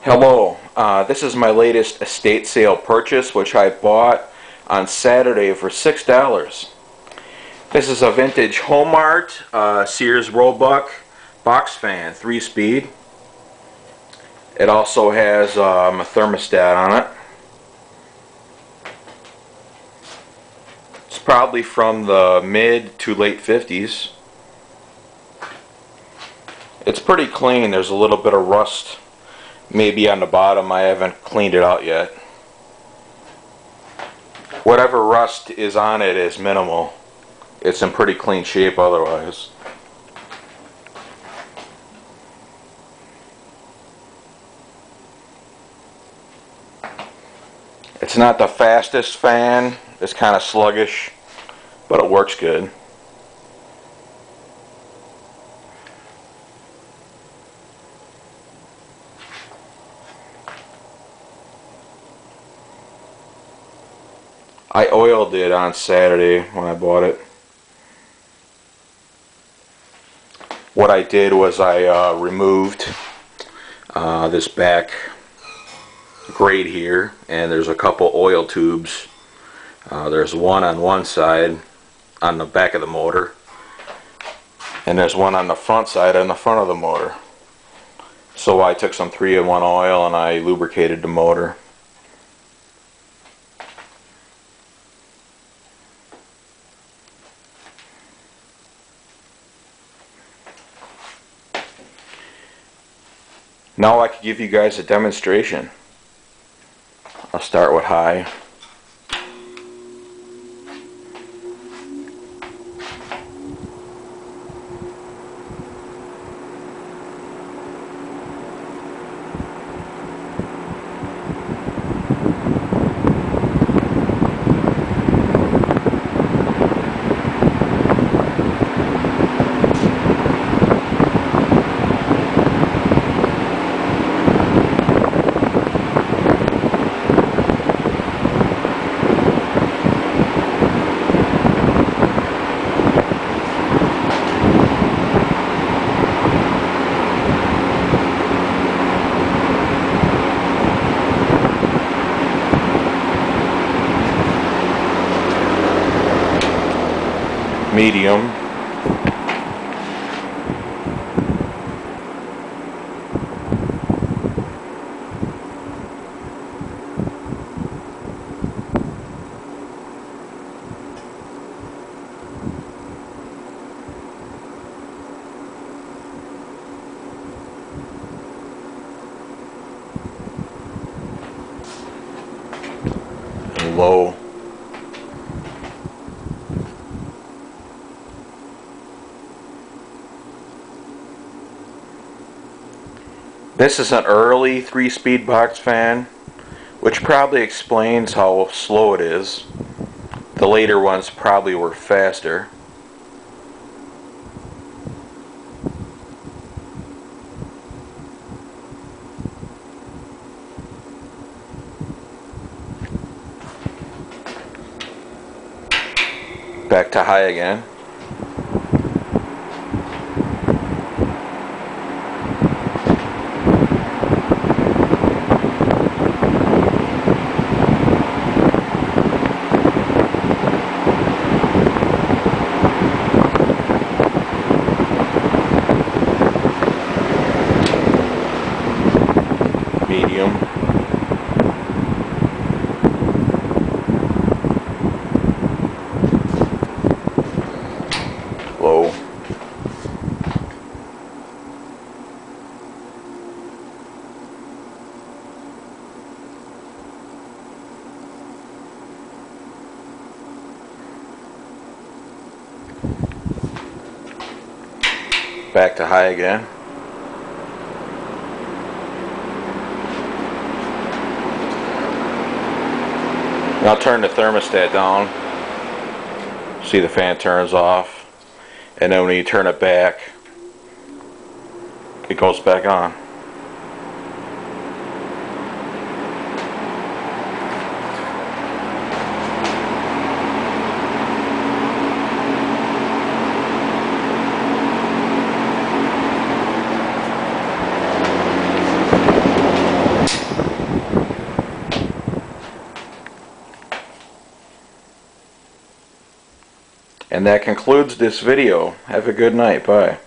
Hello, this is my latest estate sale purchase, which I bought on Saturday for $6. This is a vintage Homart Sears Roebuck box fan, 3-speed. It also has a thermostat on it. It's probably from the mid to late 50s. It's pretty clean. There's a little bit of rust maybe on the bottom. I haven't cleaned it out yet. Whatever rust is on it is minimal. It's in pretty clean shape otherwise. It's not the fastest fan. It's kind of sluggish, but it works good. I oiled it on Saturday when I bought it. What I did was I removed this back grate here, and there's a couple oil tubes. There's one on one side on the back of the motor, and there's one on the front side on the front of the motor. So I took some 3-in-1 oil and I lubricated the motor. Now I can give you guys a demonstration. I'll start with high. Medium. And low. This is an early 3-speed box fan, which probably explains how slow it is. The later ones probably were faster. Back to high again. Medium. Low. Back to high again. Now turn the thermostat down. See, the fan turns off, and then when you turn it back, it goes back on. And that concludes this video. Have a good night. Bye.